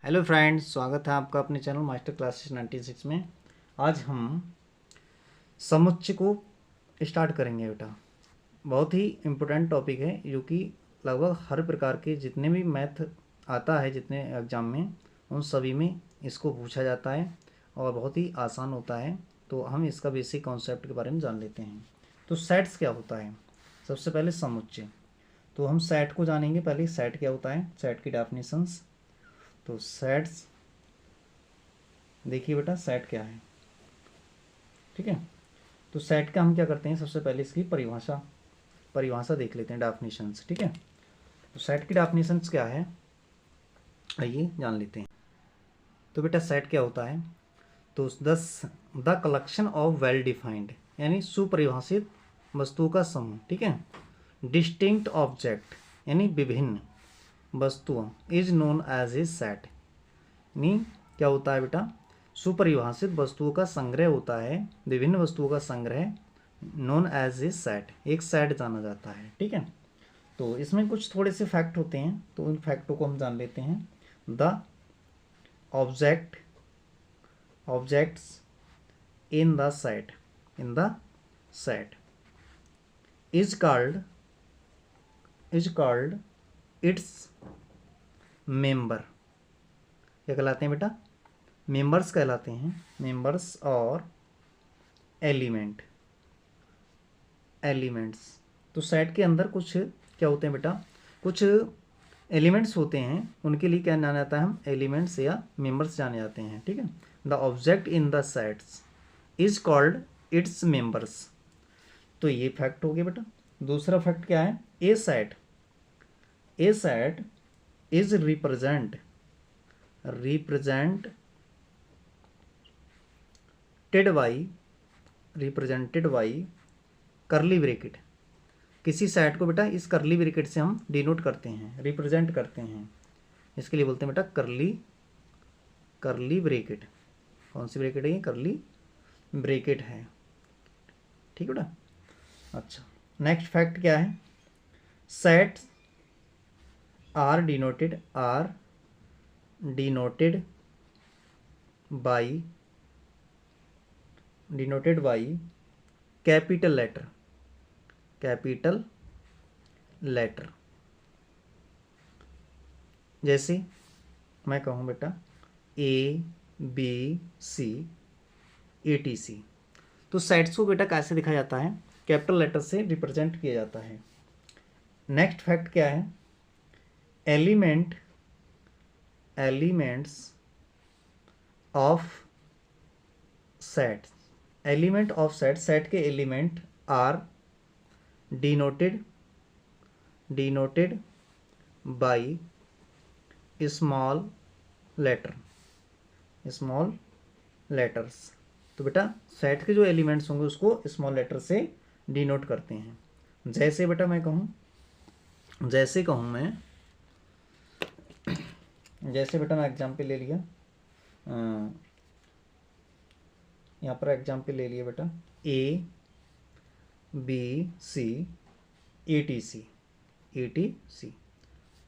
Hello friends, स्वागत है आपका अपने चैनल मास्टर क्लासेस 96 में। आज हम समुच्चय को स्टार्ट करेंगे बेटा। बहुत ही इम्पोर्टेंट टॉपिक है जो कि लगभग हर प्रकार के जितने भी मैथ आता है, जितने एग्ज़ाम में, उन सभी में इसको पूछा जाता है और बहुत ही आसान होता है। तो हम इसका बेसिक कॉन्सेप्ट के बारे में जान लेते हैं। तो सेट्स क्या होता है? सबसे पहले समुच्चय। तो हम सेट को जानेंगे। पहले सेट क्या होता है, सेट की डेफिनेशंस। तो सेट्स, देखिए बेटा सेट क्या है, ठीक है। तो सेट का हम क्या करते हैं, सबसे पहले इसकी परिभाषा देख लेते हैं, डेफिनेशंस, ठीक है। तो सेट की डेफिनेशंस क्या है, आइए जान लेते हैं। तो बेटा सेट क्या होता है, तो the collection of well defined यानी सुपरिभाषित वस्तुओं का समूह, ठीक है। डिस्टिंक्ट ऑब्जेक्ट यानी विभिन्न वस्तुओं is known as a set, यानी क्या होता है बेटा, सुपरिभाषित वस्तुओं का संग्रह होता है, विभिन्न वस्तुओं का संग्रह नोन एज ए सेट, एक सेट जाना जाता है, ठीक है। तो इसमें कुछ थोड़े से फैक्ट होते हैं, तो उन फैक्टों को हम जान लेते हैं। The objects in the set is called its member. क्या कहलाते हैं बेटा, मेंबर्स कहलाते हैं, मेंबर्स और एलिमेंट्स। तो सेट के अंदर कुछ क्या होते हैं बेटा, कुछ एलिमेंट्स होते हैं, उनके लिए क्या जाना जाता है, हम एलिमेंट्स या मेंबर्स जाने जाते हैं, ठीक है। The object in the sets is called its members. तो ये फैक्ट हो गया बेटा। दूसरा फैक्ट क्या है, a set is represented by curly bracket. किसी सेट को बेटा इस करली ब्रैकेट से हम डिनोट करते हैं, रिप्रेजेंट करते हैं, इसके लिए बोलते हैं बेटा करली ब्रैकेट। कौन सी ब्रैकेट है ये, करली ब्रैकेट है, ठीक है बेटा। अच्छा, नेक्स्ट फैक्ट क्या है, sets are denoted by capital letter. जैसे मैं कहूँ बेटा ABCATC, तो सेट्स को बेटा कैसे दिखाया जाता है, कैपिटल लेटर से रिप्रेजेंट किया जाता है। नेक्स्ट फैक्ट क्या है, एलिमेंट्स ऑफ सेट सेट के element are denoted by small letters. तो बेटा सेट के जो एलिमेंट्स होंगे उसको स्मॉल लेटर से डिनोट करते हैं। जैसे बेटा मैं कहूँ, जैसे बेटा मैं एग्जाम्पल ले लिया, यहाँ पर एग्जाम्पल ले लिया बेटा ABCATC,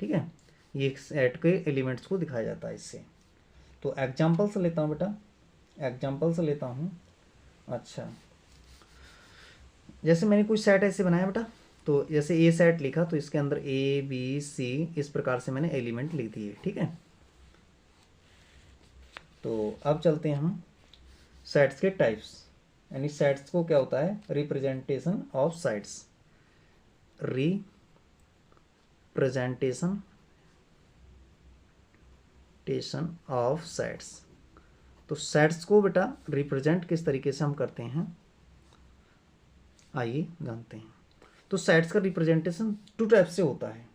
ठीक है। ये सेट के एलिमेंट्स को दिखाया जाता है इससे। तो एग्जाम्पल से लेता हूँ बेटा, अच्छा, जैसे मैंने कुछ सेट ऐसे बनाया बेटा, तो जैसे ए सेट लिखा तो इसके अंदर ABC इस प्रकार से मैंने एलिमेंट लिख दिए, ठीक है। तो अब चलते हैं हम सेट्स के टाइप्स, यानी सेट्स को क्या होता है, रिप्रेजेंटेशन ऑफ सेट्स। तो सेट्स को बेटा रिप्रेजेंट किस तरीके से हम करते हैं, आइए जानते हैं। तो सेट्स का रिप्रेजेंटेशन 2 टाइप से होता है।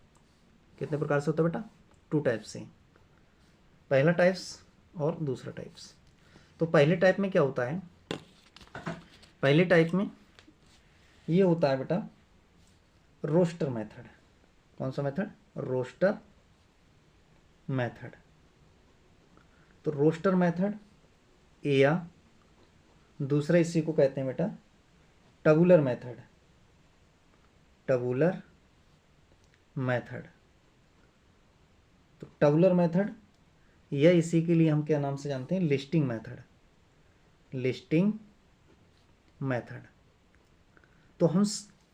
कितने प्रकार से होता है बेटा, 2 टाइप से, पहला टाइप्स और दूसरा टाइप्स। तो पहले टाइप में क्या होता है, पहले टाइप में ये होता है बेटा रोस्टर मेथड। कौन सा मेथड, रोस्टर मेथड। तो रोस्टर मेथड या दूसरा इसी को कहते हैं बेटा टबुलर मेथड। तो टबुलर मेथड या इसी के लिए हम क्या नाम से जानते हैं, लिस्टिंग मेथड, लिस्टिंग मेथड। तो हम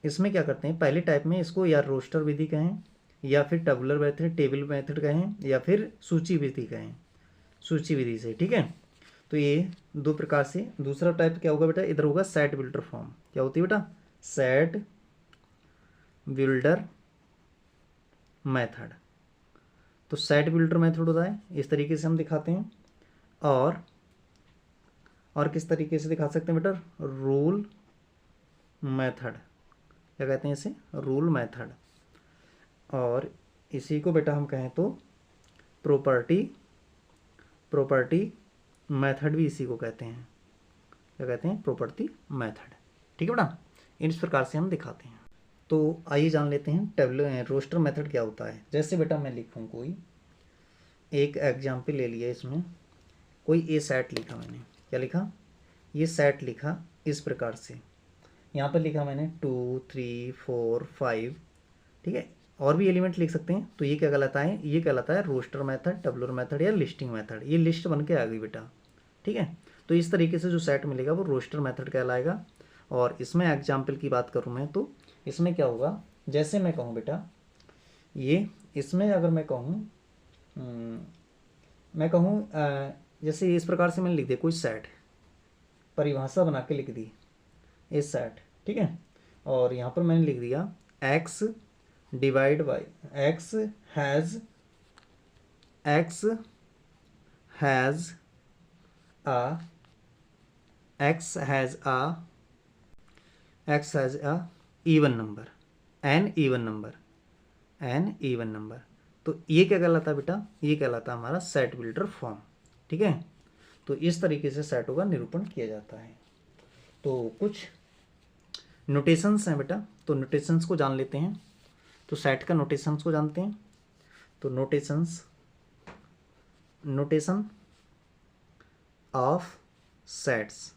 इसमें क्या करते हैं, पहले टाइप में इसको या रोस्टर विधि कहें, या फिर टेबुलर मेथड, टेबल मेथड कहें, या फिर सूची विधि कहें, सूची विधि से, ठीक है। तो ये दो प्रकार से। दूसरा टाइप क्या होगा बेटा, इधर होगा सेट बिल्डर फॉर्म। क्या होती है बेटा, सेट बिल्डर मेथड। तो सेट बिल्डर मेथड होता है, इस तरीके से हम दिखाते हैं। और किस तरीके से दिखा सकते हैं बेटा, रूल मेथड, क्या कहते हैं इसे, रूल मेथड। और इसी को बेटा हम कहें तो प्रॉपर्टी मेथड भी इसी को कहते हैं। क्या कहते हैं, प्रॉपर्टी मेथड, ठीक है बेटा। इस प्रकार से हम दिखाते हैं। तो आइए जान लेते हैं टेबल रोस्टर मेथड क्या होता है। जैसे बेटा मैं लिखूँ कोई एक एग्जाम्पल ले लिया, इसमें कोई ए सेट लिखा मैंने, क्या लिखा, ये सेट लिखा इस प्रकार से। यहाँ पर लिखा मैंने 2 3 4 5, ठीक है। और भी एलिमेंट लिख सकते हैं। तो ये क्या कहलाता है, ये कहलाता है रोस्टर मेथड, टेबुलर मेथड या लिस्टिंग मेथड। ये लिस्ट बन के आ गई बेटा, ठीक है। तो इस तरीके से जो सेट मिलेगा वो रोस्टर मेथड कहलाएगा। और इसमें एग्जाम्पल की बात करूँ मैं, तो इसमें क्या होगा, जैसे मैं कहूँ बेटा, ये इसमें अगर मैं कहूँ जैसे इस प्रकार से मैंने लिख दिया कोई सेट, परिभाषा बना के लिख दी ए सेट, ठीक है। और यहाँ पर मैंने लिख दिया x divide by x has a even number, n even number। तो ये क्या कहलाता है बेटा, ये कहलाता है हमारा सेट बिल्डर फॉर्म, ठीक है। तो इस तरीके से सेटों का निरूपण किया जाता है। तो कुछ नोटेशंस हैं बेटा, तो नोटेशंस को जान लेते हैं। तो सेट का नोटेशंस को जानते हैं। तो नोटेशन ऑफ सेट्स,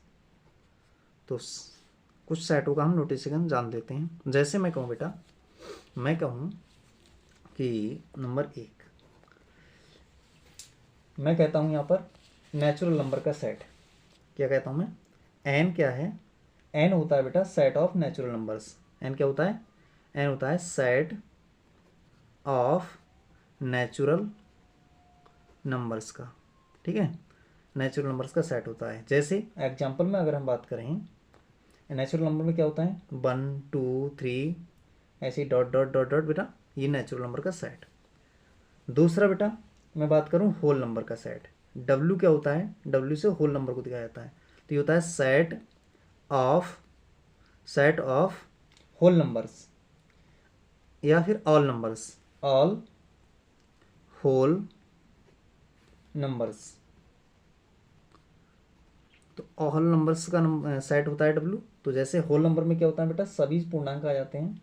तो कुछ सेटों का हम नोटेशन जान लेते हैं। जैसे मैं कहूँ बेटा, मैं कहूँ कि नंबर 1, मैं कहता हूँ यहाँ पर नेचुरल नंबर का सेट, क्या कहता हूँ मैं, n क्या है, n होता है बेटा set of natural numbers. n क्या होता है, n होता है सेट ऑफ नेचुरल नंबर्स का, ठीक है। नेचुरल नंबर्स का सेट होता है। जैसे एग्जांपल में अगर हम बात करें, नेचुरल नंबर में क्या होता है, 1 2 3 ऐसे डॉट डॉट डॉट डॉट बेटा, ये नेचुरल नंबर का सेट। दूसरा बेटा मैं बात करूं होल नंबर का सेट, W क्या होता है, W से होल नंबर को दिखाया जाता है। तो ये होता है सेट ऑफ होल नंबर्स या फिर all numbers, all whole numbers. तो ऑल नंबर्स का सेट होता है W। तो जैसे होल नंबर में क्या होता है बेटा, सभी पूर्णांक आ जाते हैं,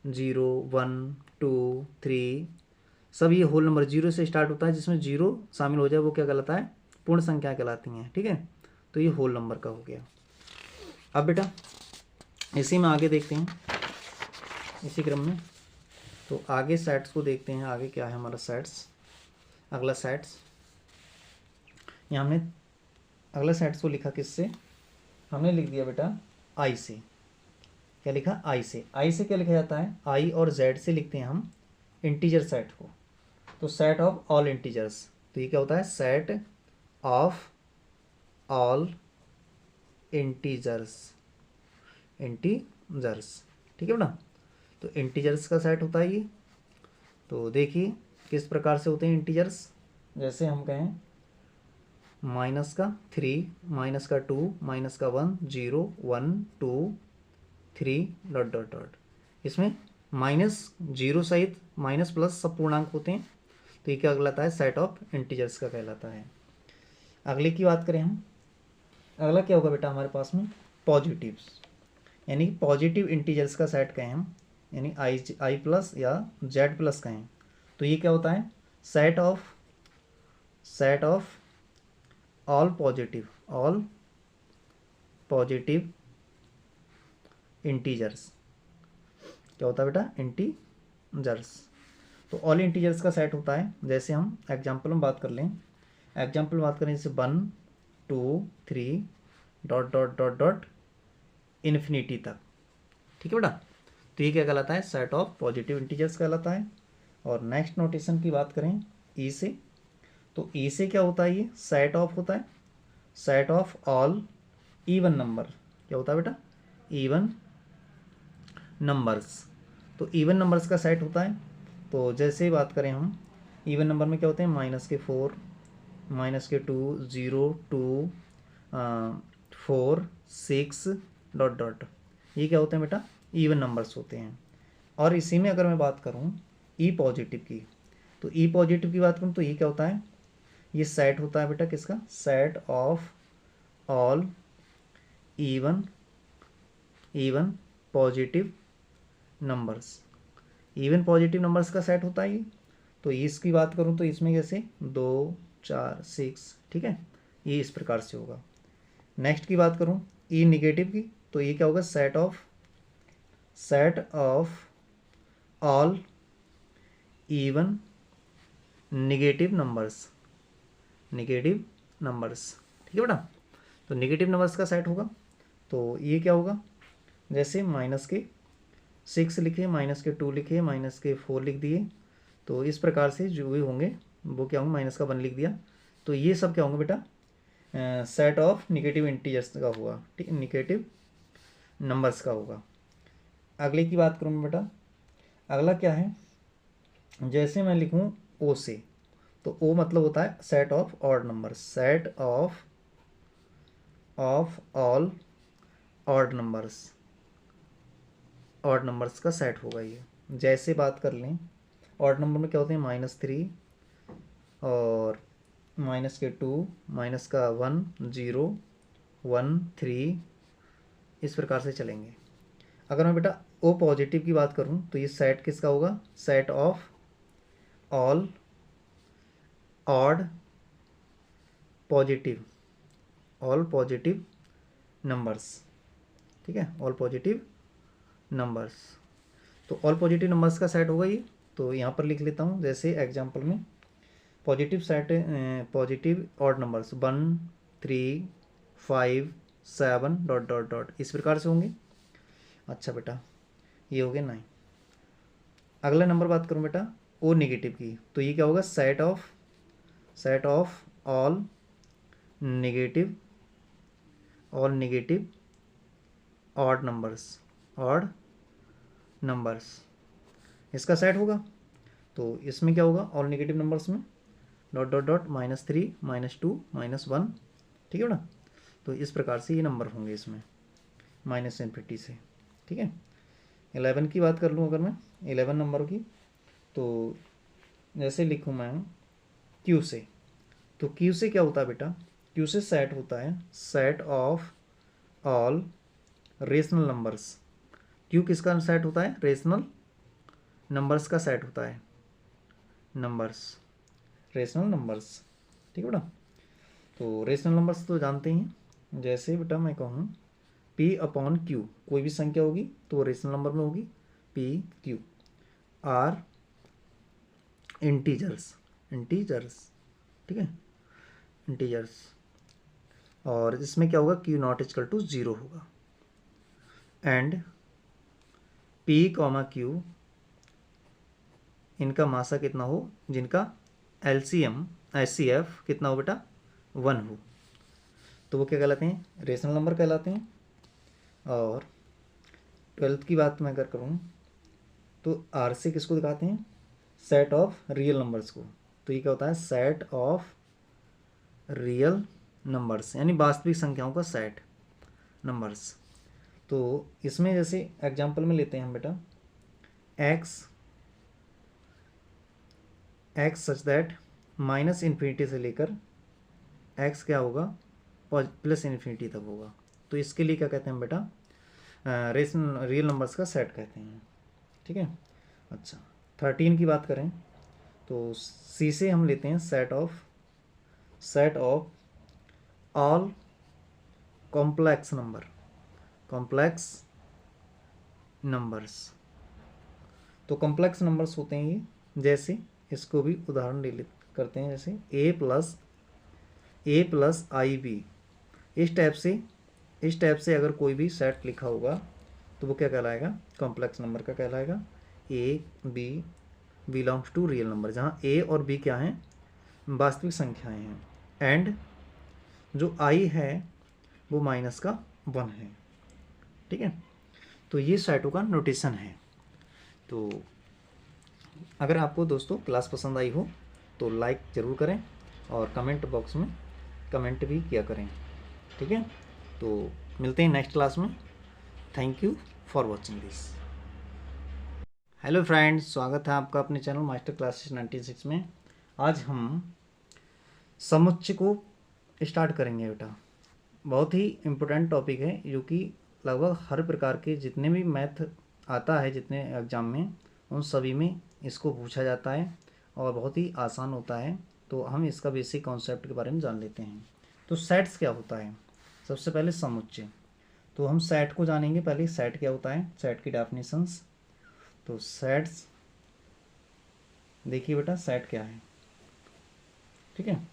0 1 2 3, सब ये होल नंबर 0 से स्टार्ट होता है, जिसमें 0 शामिल हो जाए वो क्या कहलाता है, पूर्ण संख्या कहलाती हैं, ठीक है। तो ये होल नंबर का हो गया। अब बेटा इसी में आगे देखते हैं, इसी क्रम में। तो आगे सेट्स को देखते हैं, आगे क्या है हमारा सेट्स, अगला सेट्स। यहाँ हमने अगला सेट्स को लिखा किससे, हमने लिख दिया बेटा आई से। क्या लिखा, आई से। आई से क्या लिखा जाता है, आई और जेड से लिखते हैं हम इंटीजर सेट को। तो सेट ऑफ ऑल इंटीजर्स, तो ये क्या होता है, सेट ऑफ ऑल इंटीजर्स, ठीक है बेटा। तो इंटीजर्स का सेट होता है ये। तो देखिए किस प्रकार से होते हैं इंटीजर्स। जैसे हम कहें -3 -2 -1 0 1 2 3 डॉट डॉट डॉट, इसमें -0 सहित माइनस प्लस सब पूर्णांक होते हैं। तो ये क्या कहलाता है, सेट ऑफ इंटीजर्स का कहलाता है। अगले की बात करें हम, अगला क्या होगा बेटा हमारे पास में, पॉजिटिव्स, यानी पॉजिटिव इंटीजर्स का सेट कहें हम, यानी आई प्लस या जेड प्लस कहें। तो ये क्या होता है, set of all positive integers. क्या होता है बेटा, इंटीजर्स। तो ऑल इंटीजर्स का सेट होता है। जैसे हम एग्जांपल में बात कर लें, एग्जाम्पल बात करें जैसे 1 2 3 dot dot dot dot infinity तक, ठीक है बेटा। तो ये क्या कहलाता है, सेट ऑफ पॉजिटिव इंटीजर्स कहलाता है। और नेक्स्ट नोटेशन की बात करें ई से, तो ई से क्या होता है, ये सेट ऑफ होता है, set of all even number. क्या होता है बेटा, इवन नंबर्स। तो इवन नंबर्स का सेट होता है। तो जैसे बात करें हम, इवन नंबर में क्या होते हैं, -4, -2, 0, 2, 4, 6 डॉट डॉट, ये क्या होते हैं बेटा, इवन नंबर्स होते हैं। और इसी में अगर मैं बात करूँ ई पॉजिटिव की, तो ई पॉजिटिव की बात करूँ तो ये क्या होता है, ये सेट होता है बेटा किसका, set of all even positive numbers. Even positive numbers का सेट होता है ये। तो इसकी बात करूँ तो इसमें जैसे 2 4 6, ठीक है, ये इस प्रकार से होगा। नेक्स्ट की बात करूँ ई निगेटिव की, तो ये क्या होगा, set of all even negative numbers, ठीक है बेटा। तो निगेटिव नंबर्स का सेट होगा। तो ये क्या होगा, जैसे -6 लिखे, -2 लिखे, -4 लिख दिए, तो इस प्रकार से जो भी होंगे वो क्या होंगे, -1 लिख दिया। तो ये सब क्या होंगे बेटा, सेट ऑफ निगेटिव इंटीजर्स का हुआ, ठीक है, निगेटिव नंबर्स का होगा। अगले की बात करूँ बेटा, अगला क्या है, जैसे मैं लिखूँ ओ से, तो ओ मतलब होता है set of odd number, set of all odd numbers का सेट होगा ये। जैसे बात कर लें, ऑड नंबर में क्या होते हैं, -3 और -2, -1 0 1 3, इस प्रकार से चलेंगे। अगर मैं बेटा ओ पॉजिटिव की बात करूं तो ये सेट किसका होगा, set of all odd positive numbers, ठीक है, ऑल पॉजिटिव नंबर्स। तो ऑल पॉजिटिव नंबर्स का सेट होगा ये। तो यहाँ पर लिख लेता हूँ, जैसे एग्जांपल में positive odd numbers 1 3 5 7 dot dot dot, इस प्रकार से होंगे। अच्छा बेटा, ये हो गया 9। अगला नंबर बात करूँ बेटा ओ नेगेटिव की, तो ये क्या होगा, set of all negative odd numbers, इसका सेट होगा। तो इसमें क्या होगा, ऑल नेगेटिव नंबर्स में डॉट डॉट डॉट -3 -2 -1, ठीक है ना। तो इस प्रकार से ये नंबर होंगे इसमें -∞ से, ठीक है। 11 की बात कर लूँ अगर मैं 11 नंबर की, तो जैसे लिखूँ मैं क्यू से, तो क्यू से क्या होता है बेटा, क्यू से सेट होता है set of all rational numbers. Q किसका सेट होता है, रेशनल नंबर्स का सेट होता है, रेशनल नंबर्स, ठीक है बेटा। तो रेशनल नंबर्स तो जानते हैं, जैसे बेटा मैं कहूँ P/Q, कोई भी संख्या होगी तो वो रेशनल नंबर में होगी, PQ आर इंटीजर्स, ठीक है, इंटीजर्स। और इसमें क्या होगा, Q0 = 0 होगा। एंड P/Q इनका मासा कितना हो, जिनका LCM HCF कितना हो बेटा, 1 हो, तो वो क्या कहलाते हैं, रेशनल नंबर कहलाते हैं। और 12th की बात मैं अगर करूँ तो R से किसको दिखाते हैं, सेट ऑफ रियल नंबर्स को। तो ये क्या होता है, सेट ऑफ रियल नंबर्स, यानी वास्तविक संख्याओं का सेट नंबर्स। तो इसमें जैसे एग्जांपल में लेते हैं हम बेटा x सच दैट -∞ से लेकर x क्या होगा, +∞ तक होगा। तो इसके लिए क्या कहते हैं बेटा, रियल नंबर्स का सेट कहते हैं, ठीक है। अच्छा 13 की बात करें तो सी से हम लेते हैं set of all complex numbers. तो कॉम्प्लेक्स नंबर्स होते हैं ये, जैसे इसको भी उदाहरण करते हैं, जैसे a + A plus I B, इस टाइप से अगर कोई भी सेट लिखा होगा तो वो क्या कहलाएगा, कॉम्प्लेक्स नंबर का कहलाएगा। A B belongs to real number, जहाँ ए और बी क्या हैं, वास्तविक संख्याएं हैं, एंड जो आई है वो माइनस का 1 है। ठीक है, तो ये सेटों का नोटेशन है। तो अगर आपको दोस्तों क्लास पसंद आई हो तो लाइक ज़रूर करें और कमेंट बॉक्स में कमेंट भी किया करें। ठीक है, तो मिलते हैं नेक्स्ट क्लास में। Thank you for watching this. Hello friends, स्वागत है आपका अपने चैनल मास्टर क्लासेस 96 में। आज हम समुच्चय को स्टार्ट करेंगे बेटा। बहुत ही इम्पोर्टेंट टॉपिक है, जो कि लगभग हर प्रकार के जितने भी मैथ आता है, जितने एग्ज़ाम में, उन सभी में इसको पूछा जाता है और बहुत ही आसान होता है। तो हम इसका बेसिक कॉन्सेप्ट के बारे में जान लेते हैं। तो सेट्स क्या होता है, सबसे पहले समुच्चय। तो हम सेट को जानेंगे। पहले सेट क्या होता है, सेट की डेफिनेशंस। तो सेट्स, देखिए बेटा सेट क्या है। ठीक है,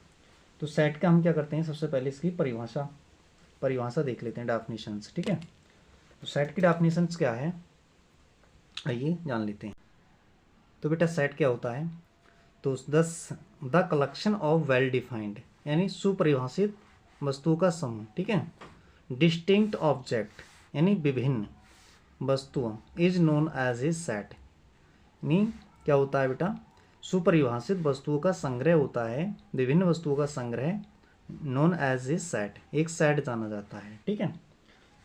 तो सेट का हम क्या करते हैं, सबसे पहले इसकी परिभाषा देख लेते हैं, डेफिनेशंस। ठीक है, तो सेट की डेफिनेशंस क्या है, आइए जान लेते हैं। तो बेटा सेट क्या होता है, तो the collection of well defined, यानी सुपरिभाषित वस्तुओं का समूह। ठीक है, डिस्टिंक्ट ऑब्जेक्ट यानी विभिन्न वस्तुओं, is known as a set. यानी क्या होता है बेटा, सुपरिभाषित वस्तुओं का संग्रह होता है, विभिन्न वस्तुओं का संग्रह, नोन एज ए सेट, एक सेट जाना जाता है। ठीक है,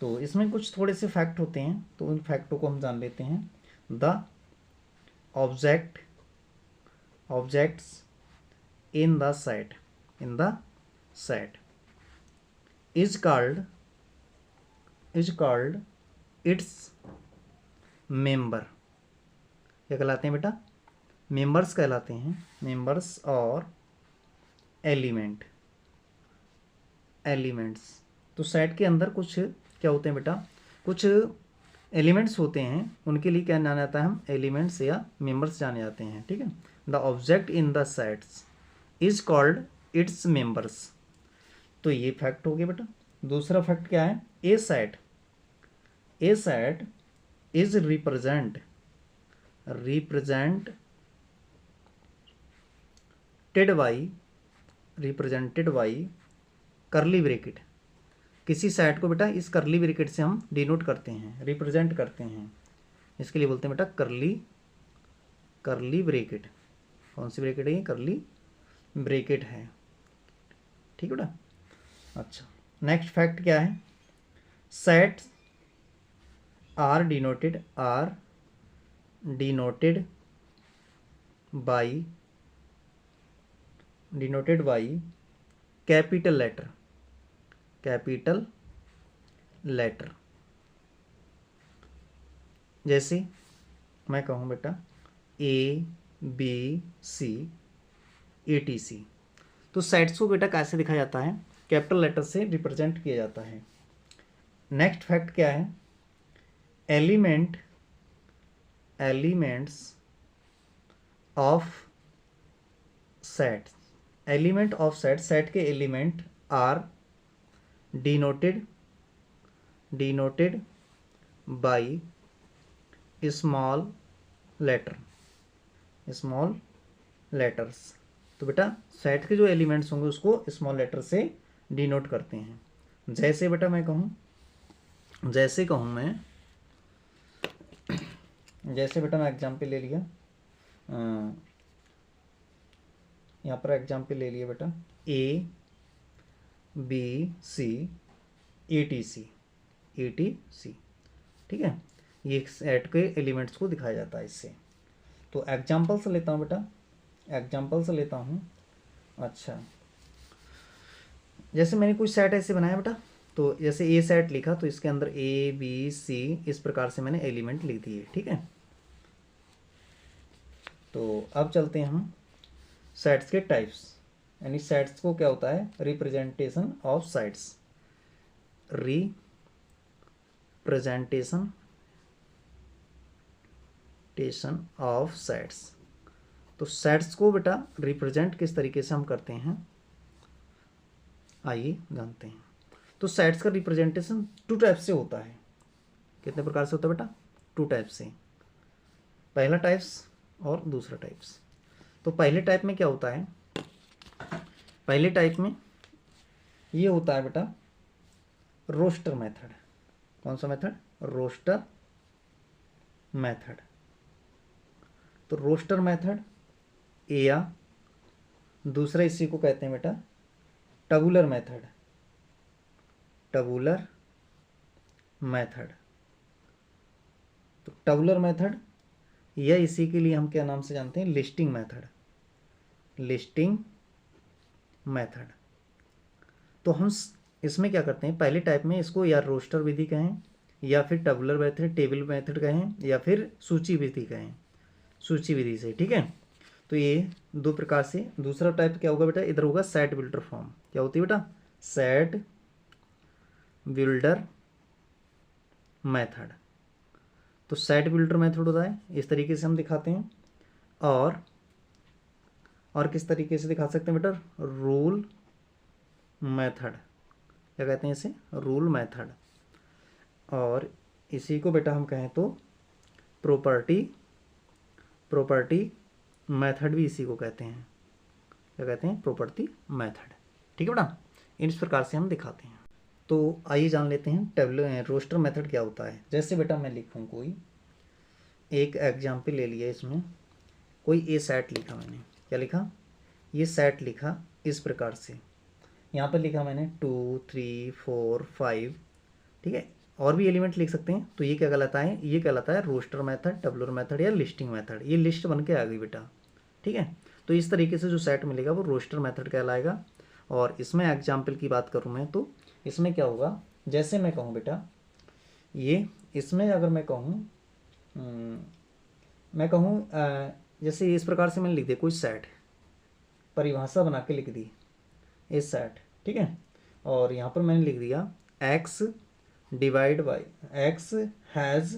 तो इसमें कुछ थोड़े से फैक्ट होते हैं, तो उन फैक्टों को हम जान लेते हैं। The objects in the set is called its member. क्या कहलाते हैं बेटा, मेंबर्स कहलाते हैं, मेंबर्स और एलिमेंट्स। तो सेट के अंदर कुछ क्या होते हैं बेटा, कुछ एलिमेंट्स होते हैं, उनके लिए क्या जाना जाता है, हम एलिमेंट्स या मेंबर्स जाने जाते हैं। ठीक है, the object in the sets is called its members. तो ये फैक्ट हो गया बेटा। दूसरा फैक्ट क्या है, a set is represented by curly bracket. किसी सेट को बेटा इस करली ब्रैकेट से हम डिनोट करते हैं, रिप्रेजेंट करते हैं, इसके लिए बोलते हैं बेटा करली ब्रैकेट। कौन सी ब्रैकेट है, ये करली ब्रैकेट है। ठीक है बेटा। अच्छा, नेक्स्ट फैक्ट क्या है, sets are denoted by capital letter. जैसे मैं कहूँ बेटा ABC ATC, तो सेट्स को बेटा कैसे दिखाया जाता है, कैपिटल लेटर से रिप्रेजेंट किया जाता है। नेक्स्ट फैक्ट क्या है, एलिमेंट्स ऑफ सेट सेट के element are denoted by small letters. तो बेटा सेट के जो एलिमेंट्स होंगे उसको स्मॉल लेटर से डिनोट करते हैं। जैसे बेटा मैं कहूँ, जैसे बेटा मैं एग्जाम्पल ले लिया, यहाँ पर एग्जाम्पल ले लिया बेटा ABC ATC। ठीक है, ये सेट के एलिमेंट्स को दिखाया जाता है इससे। तो एग्जाम्पल से लेता हूँ बेटा, अच्छा, जैसे मैंने कुछ सेट ऐसे बनाया बेटा, तो जैसे ए सेट लिखा तो इसके अंदर ABC इस प्रकार से मैंने एलिमेंट लिख दिए। ठीक है, तो अब चलते हैं हम सेट्स के टाइप्स, यानी सेट्स को क्या होता है, representation of sets, of sets. तो सेट्स को बेटा रिप्रेजेंट किस तरीके से हम करते हैं, आइए जानते हैं। तो सेट्स का रिप्रेजेंटेशन 2 टाइप से होता है। कितने प्रकार से होता है बेटा? 2 टाइप से, पहला टाइप्स और दूसरा टाइप्स। तो पहले टाइप में क्या होता है? पहले टाइप में ये होता है बेटा रोस्टर मेथड। कौन सा मेथड? Roster method. तो रोस्टर मेथड या दूसरा इसी को कहते हैं बेटा टबुलर मेथड। टबुलर मेथड। तो टबुलर मेथड या इसी के लिए हम क्या नाम से जानते हैं? Listing method. Listing method. तो हम इसमें क्या करते हैं? पहले टाइप में इसको या रोस्टर विधि कहें, या फिर टबुलर मेथड, टेबल मेथड कहें, या फिर सूची विधि कहें, सूची विधि से। ठीक है, तो ये 2 प्रकार से। दूसरा टाइप क्या होगा बेटा? इधर होगा सेट बिल्डर फॉर्म। क्या होती है बेटा? Set builder method. तो सेट बिल्डर मेथड होता है इस तरीके से हम दिखाते हैं। और किस तरीके से दिखा सकते हैं बेटा? Rule method. क्या कहते हैं इसे? Rule method. और इसी को बेटा हम कहें तो प्रॉपर्टी मेथड भी इसी को कहते हैं। क्या कहते हैं? Property method. ठीक है बेटा, इस प्रकार से हम दिखाते हैं। तो आइए जान लेते हैं टेबल रोस्टर मेथड क्या होता है। जैसे बेटा मैं लिखूँ कोई एक एग्जाम्पल ले लिया, इसमें कोई ए सेट लिखा मैंने। क्या लिखा? ये सेट लिखा इस प्रकार से। यहाँ पर लिखा मैंने 2 3 4 5। ठीक है, और भी एलिमेंट लिख सकते हैं। तो ये क्या कहलाता है? ये कहलाता है रोस्टर मेथड, टबुलर मेथड या लिस्टिंग मेथड। ये लिस्ट बन के आ गई बेटा। ठीक है, तो इस तरीके से जो सेट मिलेगा वो रोस्टर मेथड कहलाएगा। और इसमें एग्जाम्पल की बात करूँ मैं तो इसमें क्या होगा? जैसे मैं कहूँ बेटा ये, इसमें अगर मैं कहूँ जैसे इस प्रकार से मैंने लिख दिया कोई सेट, परिभाषा बना के लिख दी ए सेट। ठीक है, और यहाँ पर मैंने लिख दिया x divide by x has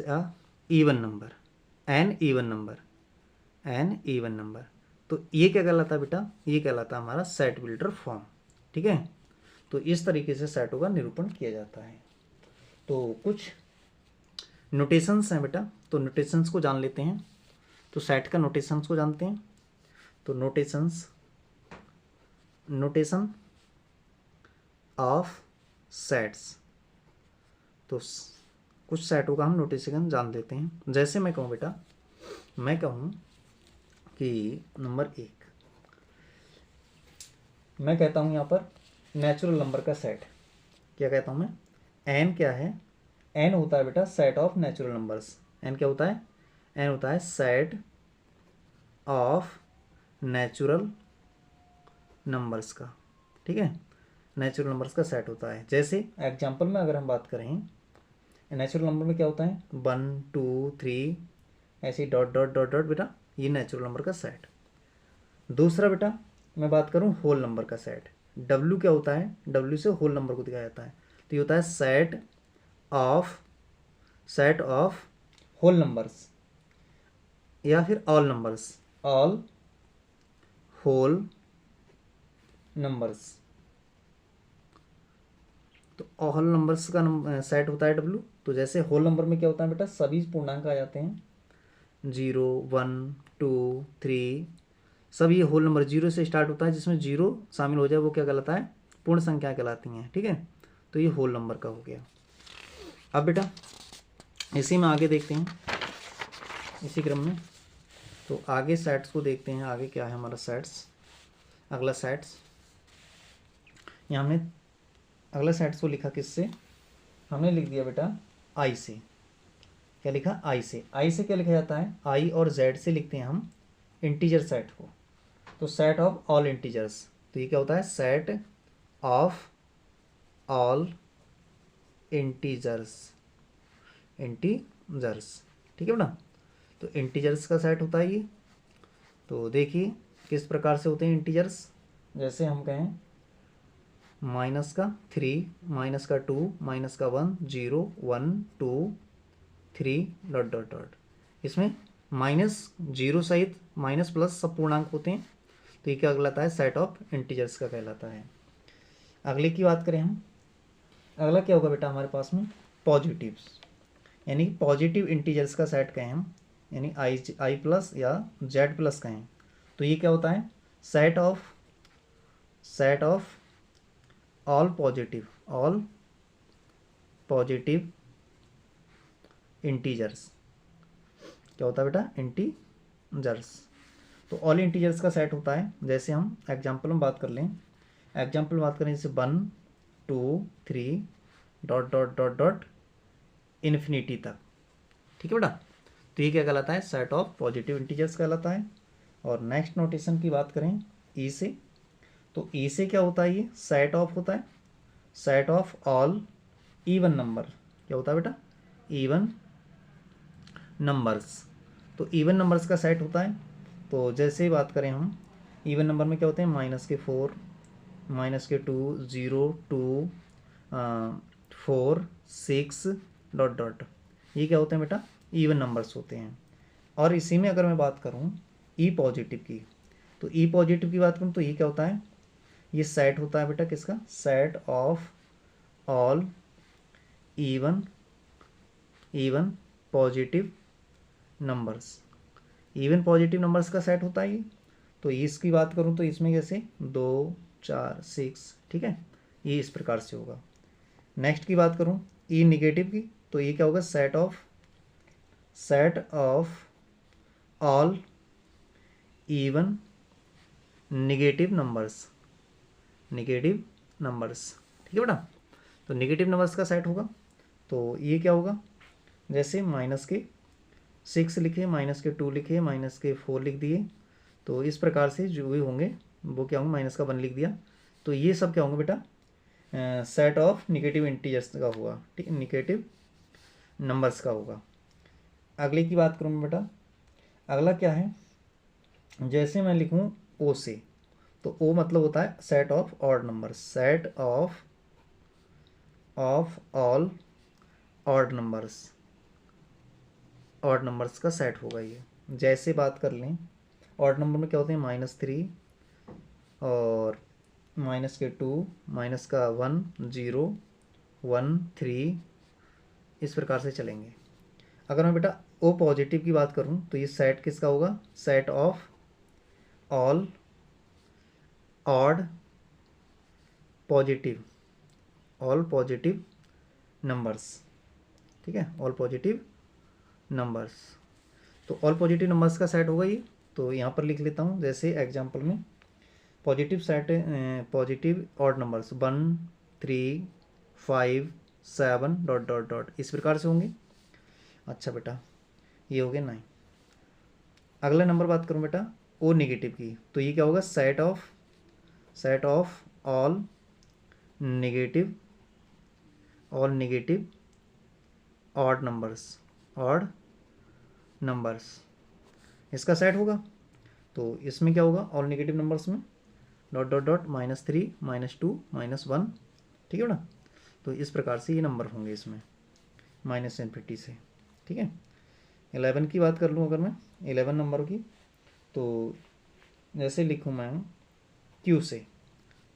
a even number, an even number। तो ये क्या कहलाता है बेटा? ये कहलाता है हमारा सेट बिल्डर फॉर्म। ठीक है, तो इस तरीके से सेटों का निरूपण किया जाता है। तो कुछ नोटेशंस हैं बेटा, तो नोटेशंस को जान लेते हैं। तो सेट का नोटेशंस को जानते हैं। तो नोटेशन ऑफ सेट्स। तो कुछ सेटों का हम नोटेशन जान लेते हैं। जैसे मैं कहूँ बेटा, मैं कहूँ कि नंबर 1, मैं कहता हूँ यहाँ पर नेचुरल नंबर का सेट। क्या कहता हूँ मैं? एन क्या है? एन होता है बेटा set of natural numbers. N क्या होता है? एन होता है सेट ऑफ नेचुरल नंबर्स का। ठीक है, नेचुरल नंबर्स का सेट होता है। जैसे एग्जांपल में अगर हम बात करें, नेचुरल नंबर में क्या होता है? 1 2 3 ऐसे डॉट डॉट डॉट डॉट बेटा, ये नेचुरल नंबर का सेट। दूसरा बेटा मैं बात करूँ होल नंबर का सेट। डब्ल्यू क्या होता है? डब्ल्यू से होल नंबर को दिखाया जाता है। तो ये होता है सेट ऑफ होल नंबर्स या फिर all numbers, all whole numbers. तो ऑल नंबर्स का सेट होता है डब्ल्यू। तो जैसे होल नंबर में क्या होता है बेटा? सभी पूर्णांक आ जाते हैं, 0 1 2 3, सब ये होल नंबर 0 से स्टार्ट होता है। जिसमें 0 शामिल हो जाए वो क्या कहलाता है? पूर्ण संख्या कहलाती हैं। ठीक है, तो ये होल नंबर का हो गया। अब बेटा इसी में आगे देखते हैं, इसी क्रम में। तो आगे सेट्स को देखते हैं। आगे क्या है हमारा सेट्स? अगला सेट्स, यहाँ हमने अगला सेट्स को लिखा किससे? हमने लिख दिया बेटा आई से। क्या लिखा? आई से। आई से क्या लिखा जाता है? आई और जेड से लिखते हैं हम इंटीजर सेट को। तो सेट ऑफ ऑल इंटीजर्स। तो ये क्या होता है? Set of all integers. ठीक है बेटा, तो इंटीजर्स का सेट होता है ये। तो देखिए किस प्रकार से होते हैं इंटीजर्स। जैसे हम कहें -3, -2, -1, 0 1 2 3 डॉट डॉट डॉट। इसमें -0 सहित माइनस प्लस सब पूर्णांक होते हैं, तो ये क्या कहलाता है, सेट ऑफ इंटीजर्स का कहलाता है। अगले की बात करें हम, अगला क्या होगा बेटा हमारे पास में, पॉजिटिव्स, यानी पॉजिटिव इंटीजर्स का सेट कहें हम, यानी आई प्लस या जेड प्लस कहें, तो ये क्या होता है, set of all positive integers. क्या होता है बेटा, इंटीजर्स। तो ऑल इंटीजर्स का सेट होता है। जैसे हम एग्जाम्पल में बात कर लें, जैसे 1 2 3 dot dot dot dot infinity तक, ठीक है बेटा। तो ये क्या कहलाता है, सेट ऑफ पॉजिटिव इंटीजर्स कहलाता है। और नेक्स्ट नोटेशन की बात करें ई से, तो ई से क्या होता है, ये सेट ऑफ होता है, set of all even number. क्या होता है बेटा, इवन नंबर्स। तो इवन नंबर्स का सेट होता है। तो जैसे ही बात करें हम, इवन नंबर में क्या होते हैं, -4 -2 0 2 4 6 डॉट डॉट, ये क्या होते हैं बेटा, इवन नंबर्स होते हैं। और इसी में अगर मैं बात करूं ई पॉजिटिव की, तो ई पॉजिटिव की बात करूं तो ये क्या होता है, ये सेट होता है बेटा किसका, set of all even positive numbers. Even positive numbers का सेट होता है ये। तो इसकी बात करूं तो इसमें जैसे 2 4 6, ठीक है, ये इस प्रकार से होगा। नेक्स्ट की बात करूं ई निगेटिव की, तो ये क्या होगा, set of all even negative numbers, ठीक है बेटा। तो निगेटिव नंबर्स का सेट होगा। तो ये क्या होगा, जैसे -6 लिखे, -2 लिखे, -4 लिख दिए, तो इस प्रकार से जो भी होंगे वो क्या होंगे, -1 लिख दिया, तो ये सब क्या होंगे बेटा, सेट ऑफ निगेटिव इंटीजर्स का होगा, ठीक है, निगेटिव नंबर्स का होगा। अगले की बात करूँ मैं बेटा, अगला क्या है, जैसे मैं लिखूँ ओ से, तो ओ मतलब होता है set of odd numbers, set of all odd numbers का सेट होगा ये। जैसे बात कर लें, ऑड नंबर में क्या होते हैं, -3 और -2 -1 0 1 3, इस प्रकार से चलेंगे। अगर मैं बेटा ओ पॉजिटिव की बात करूं तो ये सेट किसका होगा, set of all odd positive numbers, ठीक है, ऑल पॉजिटिव नंबर्स। तो ऑल पॉजिटिव नंबर्स का सेट होगा ये। तो यहाँ पर लिख लेता हूँ, जैसे एग्जांपल में positive odd numbers 1 3 5 7 dot dot dot, इस प्रकार से होंगे। अच्छा बेटा, ये हो गया 9। अगला नंबर बात करूँ बेटा ओ नेगेटिव की, तो ये क्या होगा, set of all negative odd numbers, इसका सेट होगा। तो इसमें क्या होगा, ऑल नेगेटिव नंबर्स में डॉट डॉट डॉट -3 -2 -1, ठीक है ना। तो इस प्रकार से ये नंबर होंगे इसमें -∞ से, ठीक है। 11 की बात कर लूँ अगर मैं 11 नंबर की, तो जैसे लिखूँ मैं क्यू से,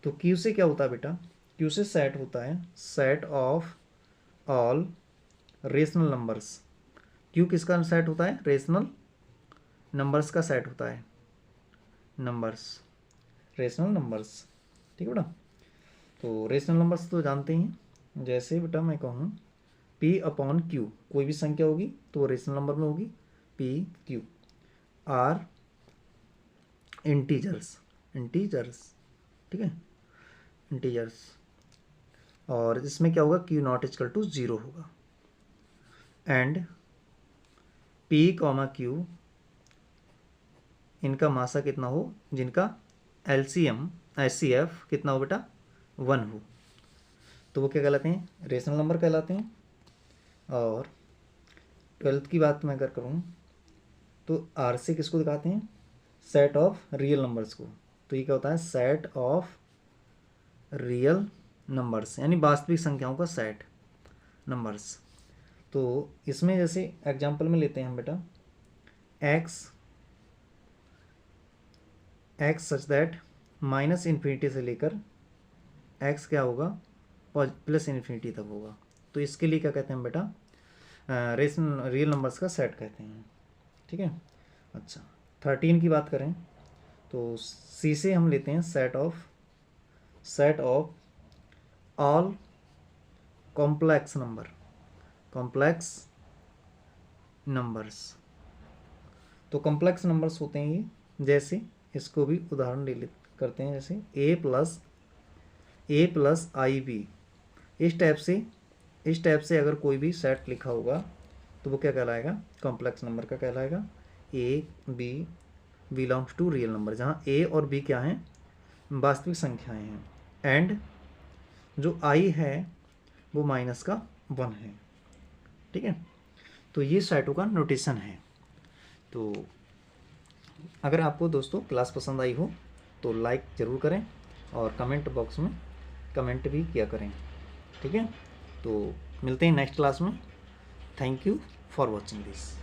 तो क्यू से क्या होता है बेटा, क्यू से सेट होता है set of all rational numbers. Q किसका सेट होता है, रेशनल नंबर्स का सेट होता है, रेशनल नंबर्स, ठीक है बेटा। तो रेशनल नंबर्स तो जानते हैं, जैसे बेटा मैं कहूँ P/Q, कोई भी संख्या होगी तो वो रेशनल नंबर में होगी, PQ आर इंटीजर्स, ठीक है, इंटीजर्स। और इसमें क्या होगा, Q0 = 0 होगा। एंड P/Q इनका मासा कितना हो, जिनका LCM HCF कितना हो बेटा, 1 हो, तो वो क्या कहलाते हैं, रेशनल नंबर कहलाते हैं। और 12th की बात मैं अगर करूँ तो R से किसको दिखाते हैं, सेट ऑफ रियल नंबर्स को। तो ये क्या होता है, सेट ऑफ रियल नंबर्स, यानी वास्तविक संख्याओं का सेट नंबर्स। तो इसमें जैसे एग्जांपल में लेते हैं हम बेटा x such that minus infinity से लेकर एक्स क्या होगा प्लस इन्फिनिटी तक होगा। तो इसके लिए क्या कहते हैं बेटा, रियल नंबर्स का सेट कहते हैं। ठीक है। अच्छा 13 की बात करें तो सी से हम लेते हैं set of all complex numbers. तो कॉम्प्लेक्स नंबर्स होते हैं ये, जैसे इसको भी उदाहरण ले करते हैं, जैसे ए प्लस आई बी। इस टाइप से अगर कोई भी सेट लिखा होगा तो वो क्या कहलाएगा, कॉम्प्लेक्स नंबर का कहलाएगा। A B belongs to real number, जहाँ ए और बी क्या हैं, वास्तविक संख्याएं हैं, एंड जो आई है वो -1 है। ठीक है। तो ये सेटों का नोटेशन है। तो अगर आपको दोस्तों क्लास पसंद आई हो तो लाइक ज़रूर करें और कमेंट बॉक्स में कमेंट भी किया करें। ठीक है। तो मिलते हैं नेक्स्ट क्लास में। Thank you for watching this.